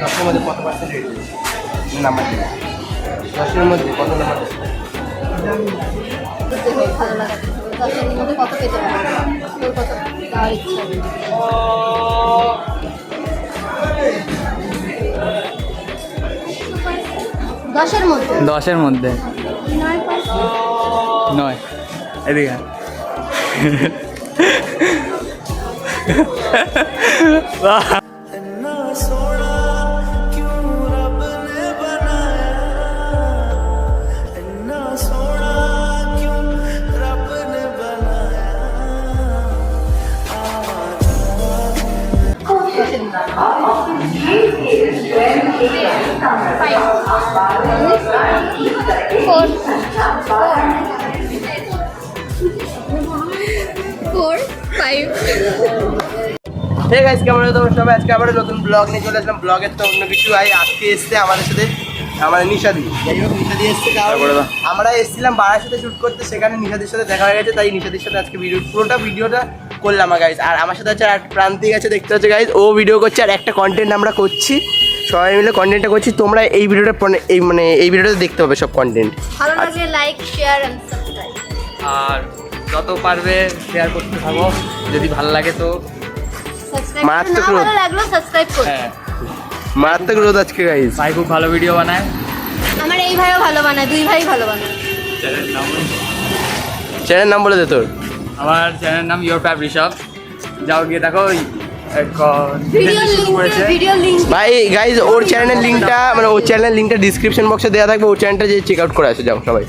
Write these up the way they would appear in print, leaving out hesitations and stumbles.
10-এর মধ্যে কত percent rate দিচ্ছি নাম্বার দিচ্ছি 10-এর মধ্যে কত নাম্বার দিচ্ছি ভালো লাগে 10-এর মধ্যে কত পেতে পারবো তোর কত দেওয়ার ইচ্ছা 10-এর মধ্যে 10-এর মধ্যে 9 এদিকে হে গাইস কেমন আছো তোমরা সবাই আজকে আবার নতুন ব্লগ নিয়ে চলে আসলাম ব্লগের তো অন্য কিছু আজকে এসছে আমাদের সাথে আমাদের নিশাদি যাই হোক নিশাদি এসছে আমরা এসেছিলাম বাড়ার সাথে শ্যুট করতে সেখানে নিশাদির সাথে দেখা হয়ে গেছে তাই নিশাদির সাথে আজকে পুরোটা ভিডিওটা করলাম গাইস আর আমার সাথে আছে আর প্রান্তিক আছে দেখতে হচ্ছে গাইস ও ভিডিও করছে আর একটা কন্টেন্ট আমরা করছি সবাই মিলে কন্টেন্টটা করছি তোমরা এই ভিডিওটা এই ভিডিওটা দেখতে হবে সব কন্টেন্ট ভালো লাগলে লাইক শেয়ার এন্ড সাবস্ক্রাইব আর যত পারবে শেয়ার করতে থাকো যদি ভালো লাগে তো মারাত্মক রোদ ভালো লাগলো সাবস্ক্রাইব করো হ্যাঁ মারাত্মক রোদ আজকে গাইস ভাই খুব ভালো ভিডিও বানায় আমার এই ভাইও ভালো বানায় দুই ভাই ভালো বানায় চ্যানেল নাম বলে দে তোর আমার চ্যানেলের নাম ইয়োর ফ্যাব ঋষভ যাও গিয়ে দেখো ভিডিও লিংক ভাই গাইজ ওর চ্যানেলের লিঙ্কটা মানে ওর চ্যানেলের লিঙ্কটা ডিসক্রিপশন বক্সে দেওয়া থাকবে ওর চ্যানেলটা যে চেক আউট করে আসে যাও সবাই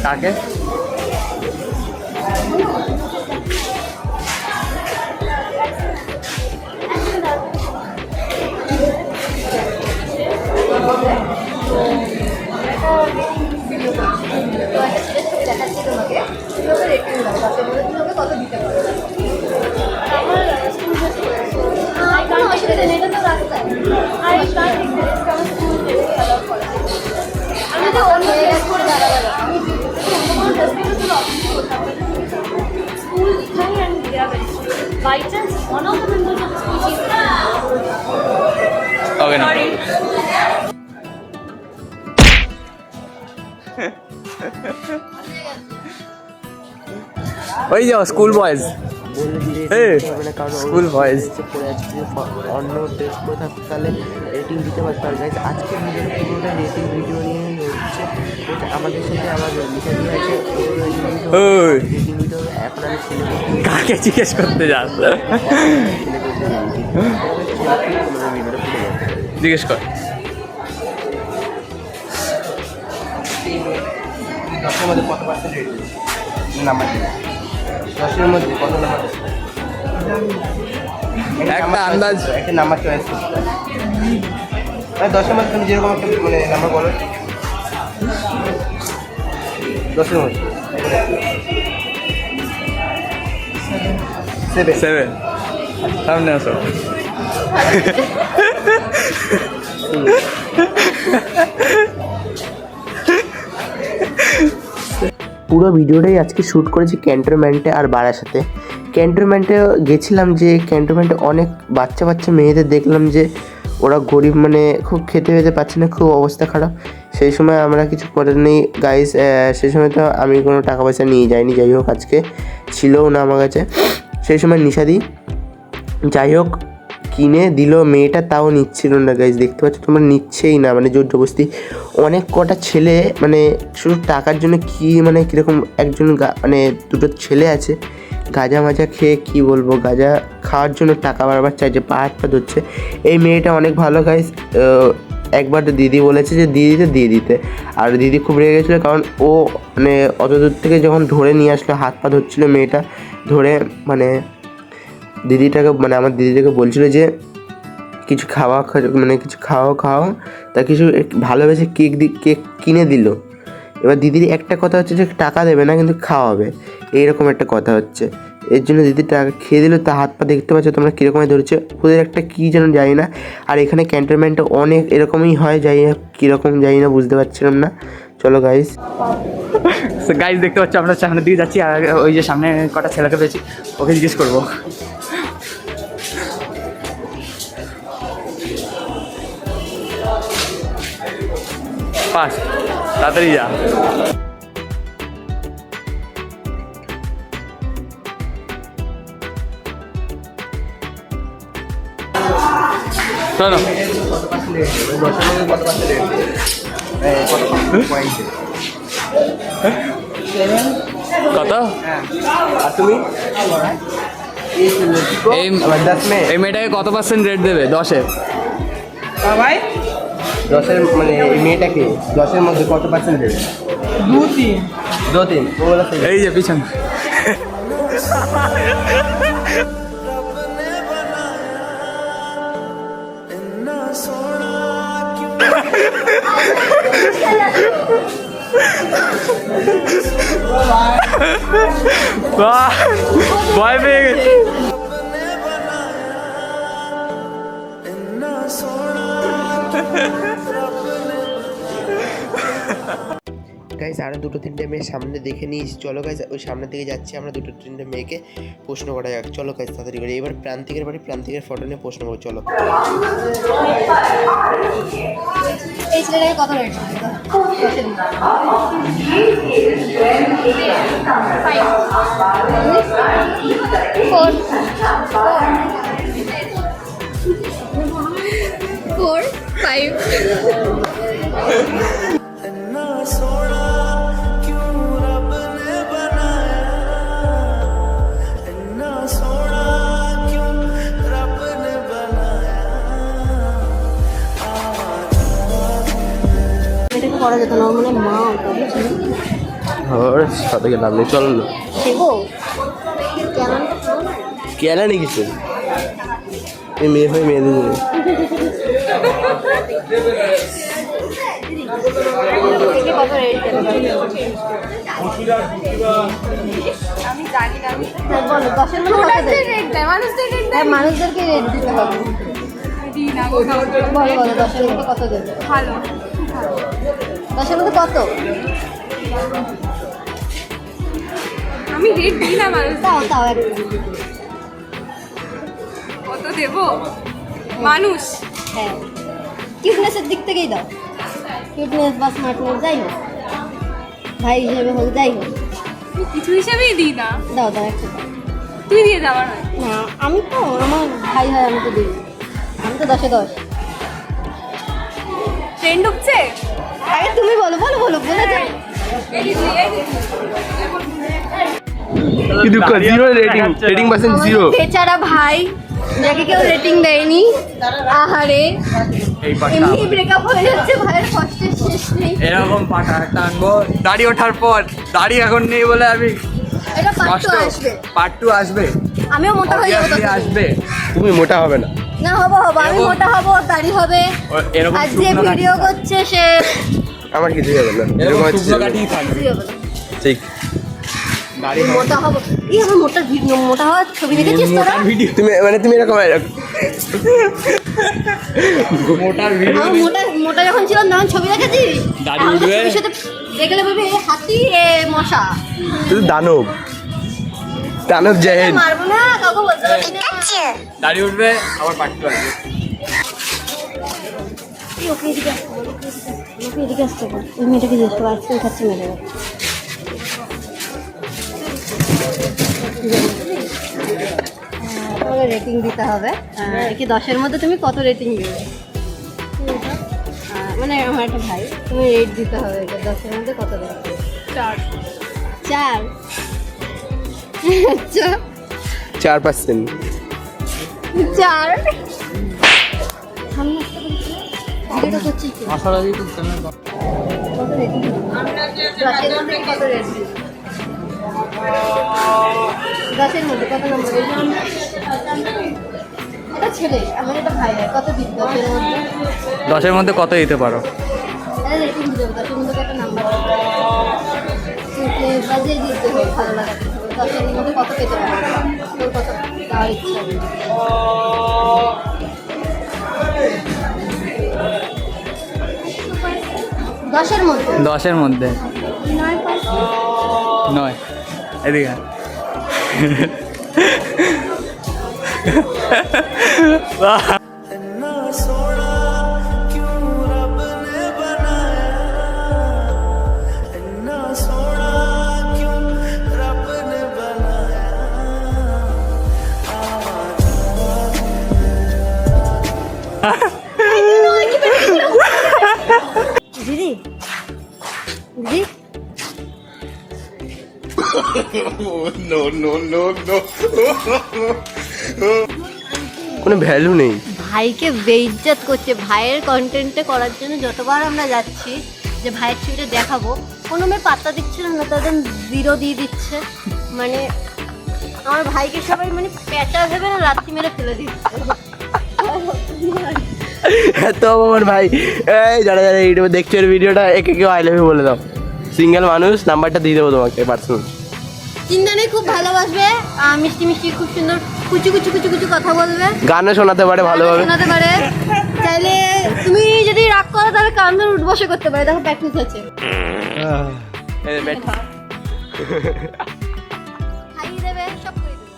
তাকে কত দিতে পারো আমার অসুবিধা নেই এটা তো রাস্তায় আমি তো অন্য ড্রেস করে দাঁড়াবো School high and they are very strict. By chance, one of the members of the school is ওকে না sorry. ওই যাও স্কুল বয়েজ স্কুল বয়েজ অন্য ড্রেস করে থাকতে তাহলে রেটিং দিতে পারতো আর গাইজ আজকের ভিডিও পুরোটা রেটিং ভিডিও নিয়ে হচ্ছে আমাদের সাথে আমার লিখে দিয়ে আছে রেটিং ভিডিও এখন আমি কাকে জিজ্ঞেস করতে যাস জিজ্ঞেস কর 10-এর মধ্যে কত পার্সেন্ট রেট দিচ্ছি নাম্বার দিচ্ছি 10-এর মধ্যে কত নাম্বার একটা আন্দাজ একটা নাম্বার চয়েস করতে মানে 10-এর মধ্যে তুমি যেরকম একটা মানে নাম্বার বলো 10-এর মধ্যে 7 সামনে আসো পুরো ভিডিওটাই আজকে শ্যুট করেছি ক্যান্টনমেন্টে আর বারাসাতে ক্যান্টনমেন্টে গেছিলাম যে ক্যান্টনমেন্টে অনেক বাচ্চা মেয়েদের দেখলাম যে ওরা গরিব মানে খুব খেতে পাচ্ছে না খুব অবস্থা খারাপ সেই সময় আমরা কিছু করার নেই গাইস সেই সময় তো আমি কোনো টাকা পয়সা নিয়ে যাইনি যাই হোক আজকে ছিলও না আমার কাছে সেই সময় নিশাদি যাই হোক কিনে দিল মেয়েটা তাও নিচ্ছিল না গাইজ দেখতে পাচ্ছ তোমরা নিচ্ছেই না মানে জোর জবরদস্তি অনেক কটা ছেলে মানে শুধু টাকার জন্য কি মানে কীরকম একজন মানে দুটো ছেলে আছে গাঁজা মাজা খেয়ে কি বলবো গাঁজা খাওয়ার জন্য টাকা বারবার চাইছে পা হাত পা ধরছে এই মেয়েটা অনেক ভালো গাইজ একবার দিদি বলেছে যে দিয়ে দিতে আর দিদি খুব রেগে গেছিলো কারণ ও মানে অত দূর থেকে যখন ধরে নিয়ে আসলো হাত পা ধরছিলো মেয়েটা ধরে মানে দিদিটাকে মানে আমার দিদিটাকে বলছিল যে কিছু খাও তা কিছু ভালোবেসে কেক কিনে দিল এবার দিদির একটা কথা হচ্ছে যে টাকা দেবে না কিন্তু খাওয়াবে এইরকম একটা কথা হচ্ছে এর জন্য দিদি টাকা খেয়ে দিল তা হাত পা দেখতে পাচ্ছ তোমরা কীরকম ধরেছে ওদের একটা কী যেন জানি না আর এখানে ক্যান্টনমেন্টে অনেক এরকমই হয় যাই না কীরকম জানি না বুঝতে পারছিলাম না চলো গাইস দেখতে পাচ্ছ আমরা সামনের দিকে যাচ্ছি আর ওই যে সামনে কটা ছেলেকে পেয়েছি ওকে জিজ্ঞেস করবো ফাস্ট তাড়াতাড়ি যা। চলো কত? আর তুমি এই এই মেয়েটাকে কত পার্সেন্ট রেট দেবে 10-এ? ভাই 10-এর মানে এই মেয়েটাকে 10-এর মধ্যে কত পার্সেন্ট দেবে? 2-3 2-3। এই যে পিছন। ভয় পেয়ে গেছি। গাইস আরও 2-3টে মেয়ে সামনে দেখে নিয়েছি। চলো গাইস ওই সামনের দিকে যাচ্ছি, আমরা 2-3টে মেয়েকে প্রশ্ন করা যাক। চলো গাইস তাড়াতাড়ি করে। এবার প্রান্তিকের বাড়ি, প্রান্তিকের ফটো নিয়ে প্রশ্ন করো। চলো। এই ছেলেটাকে কত রেট ফোর ফাইভ করা যেত না মানে মা সাথে গেলাম নেই, চলো না। দেবো কেনা নি কিছু এই মেয়ে হয়ে মেয়েদের জন্য। কত রেট আমি জানি না। বলো 10-এর মধ্যে কত দেবে? মানুষদেরকে রেট দিতে হবে। বলো বলো 10-এর মধ্যে কত দেবে? ভালো 10-এর মধ্যে কত? আমি রেট দিই না মানুষ। তাও তাও একটু কত দেবো মানুষ? হ্যাঁ কিউটনেসের দিক থেকেই দাও। কিউটনেস বা স্মার্টনেস যাই হোক, ভাই হিসেবে হোক যাই হোক, আমি কিছু হিসাবেই দিই না। দাও দাও একটু দাও। তুই দিয়ে যাবার নয়। না আমি তো আমার ভাই হয়, আমি তো দিই, আমি তো 10-এ 10। ট্রেন ঢুকছে। আগে তুমি বলো বলো বলো বলে যাও। কিন্তু zero rating, rating percent zero. বেচারা ভাই যাকে কেউ রেটিং দেয়নি, আহারে এই পাটা এমনি ব্রেকআপ হয়ে যাচ্ছে, ভাইয়ের কষ্টের শেষ নেই। এরকম পাটা একটা আনবো দাড়ি ওঠার পর। দাড়ি এখন নেই বলে আমি এটা কষ্ট। পার্ট আসবে, পার্ট 2 আসবে, আমিও মোটা হয়ে যাবো Obviously তখন। আসবে। তুমি মোটা হবে না। না হবো হবো, আমি এরকম- মোটা হবো, ওর দাড়ি হবে। এরকম আর যে শুকনো ভিডিও কাঠি- করছে সে আমার কিছুই হবে না। এরকম এরকম হচ্ছে শুকনো কাঠিই থাকবে। কিছুই হবে না। ঠিক। দাড়ি আমি মোটা হবো। এই আমার মোটা হওয়ার ছবি দেখেছিস তোরা? ভিডিও, তুমি মানে তুমি এরকম মোটার ভিডিও আমার মোটা যখন ছিলাম তখন ছবি দেখেছিস? দাড়ি এখন তো উঠবে। ছবির সাথে দেখলে ভাবি এ হাতি এ মশা। শুধু দানব, দানব জাহেদ। মারবো না, কাউকে বলতে পারবি না। দাড়ি উঠবে আবার পার্ট 2 আসবে। এই ওকে এদিকে আসতে বল, ওকে এদিকে আসতে বল। ওই মেয়েটাকে জিজ্ঞেস করো, আজকে খাচ্ছে মেরে দেবে। তোমাকে রেটিং দিতে হবে। কি 10-এর মধ্যে তুমি কত রেটিং দেবে? মানে আমার একটা ভাই, তুমি রেট দিতে হবে, এটা 10-এর মধ্যে কত দেবে? 4। 4 আচ্ছা 4%। 4 সামনে আসতে বলছি, ভিডিওটা করছি কি? মশলা দিয়ে তো তুমি কত রেটিং দিবে? 10-এর মধ্যে কত রেট দিবে? 10-এর মধ্যে কত নম্বর? এটা ছেলে, আমার একটা ভাই হয়, কত দিবে 10-এর মধ্যে? 10-এর মধ্যে কত দিতে পারো? এটা রেটিং দিতে হবে, 10-এর মধ্যে কত নাম্বার দিবে? ফিটনেস বা যে দিতে হবে, ভালো লাগাতে হবে। 10-এর মধ্যে কত পেতে পারবে? তোর কত দেওয়ার ইচ্ছা হবে? 10-এর মধ্যে 10-এর মধ্যে 9। এদিকে দিদি দিদি কোনো ভ্যালু নেই। ভাইকে বেইজ্জত করছে। ভাইয়ের কন্টেন্টে করার জন্য যতবার আমরা যাচ্ছি যে ভাইয়ের ছবিটা দেখাবো, কোনো মেয়ে পাত্তা দিচ্ছিল না, তাদের 0 দিয়ে দিচ্ছে। মানে আমার ভাইকে সবাই মানে প্যাঁচা ভেবে না লাথি মেরে ফেলে দিচ্ছে। তো আমার ভাই এই যারা যারা ইউটিউবে দেখছো এর ভিডিওটা একে কেউ আই লাভ ইউ বলে দাও। সিঙ্গেল মানুষ, নাম্বারটা দিয়ে দেবো তোমাকে পার্সোনাল। চিন্তা নেই, খুব ভালোবাসবে, মিষ্টি মিষ্টি খুব সুন্দর কুচু কুচু কুচু কুচু কথা বলবে, গানও শোনাতে পারে ভালোভাবে। শোনাতে পারে। চাইলে তুমি যদি রাগ করো তাহলে কান ধরে উঠবসে করতে পারে, দেখো প্র্যাকটিস আছে। খাইয়ে দেবে, সব করে দেবে।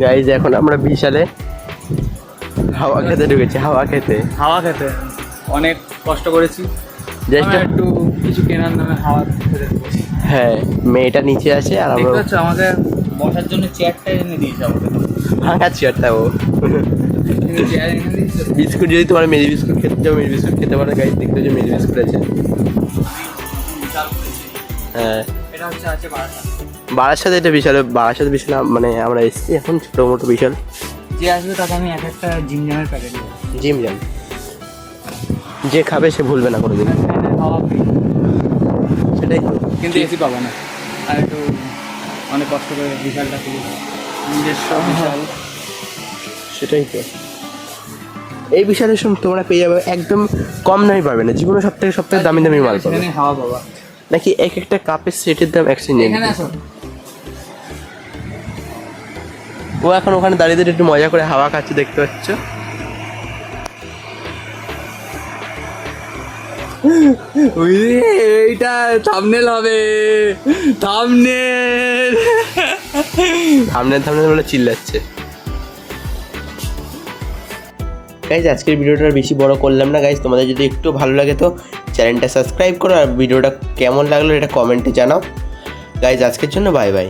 গাইজ এখন আমরা বিশালে হাওয়া খেতে ঢুকেছি। হাওয়া খেতে অনেক কষ্ট করেছি, জাস্ট একটু কিছু কেনার নামে হাওয়া খেতে বসেছি। হ্যাঁ, মেয়েটা নিচে আছে আর আমরা দেখতে পাচ্ছ আমাকে বসার জন্য চেয়ারটা এনে দিয়েছে আমাকে। ভাঙা চেয়ারটা ও। চেয়ার এনে দিয়েছে। বিস্কুট যদি তোমার মেরি বিস্কুট খেতে চাও মেরি বিস্কুট খেতে পারো। গাইজ দেখতে যে মেরি বিস্কুট আছে। হ্যাঁ, এটা হচ্ছে আছে বারোটা। বারাসাতে এটা বিশাল, বারাসাতে বিশাল মানে আমরা এসেছি এখন ছোটো মোটো বিশাল। যে আসবে তাকে আমি এক একটা জিম জামের প্যাকেট দেবো। জিম জাম, যে খাবে সে ভুলবে না কোনোদিন। খাওয়া free, সেটাই তো। কিন্তু এসি পাবো না। আর একটু অনেক কষ্ট করে বিশালটা খুলি, নিজস্ব বিশাল। সেটাই তো। এই বিশালের সময় তোমরা পেয়ে যাবে একদম কম দামে পাবে না, জীবনে সব থেকে দামি দামি মাল পাবে। সেখানে হাওয়া পাবা। নাকি এক একটা কাপের সেটের দাম 100 নিয়ে এখানে নিবে। আসো। ও এখন ওখানে দাঁড়িয়ে দাঁড়িয়ে একটু মজা করে হাওয়া খাচ্ছে, দেখতে পাচ্ছ। এইটা থাম্বনেল হবে, থাম্বনেল। থামনে বলে চিল্লাচ্ছে। গাইজ আজকের ভিডিওটা আর বেশি বড় করলাম না। গাইজ তোমাদের যদি একটু ভালো লাগে তো চ্যানেলটা সাবস্ক্রাইব করো, আর ভিডিওটা কেমন লাগলো এটা কমেন্টে জানাও। গাইজ আজকের জন্য বাই বাই।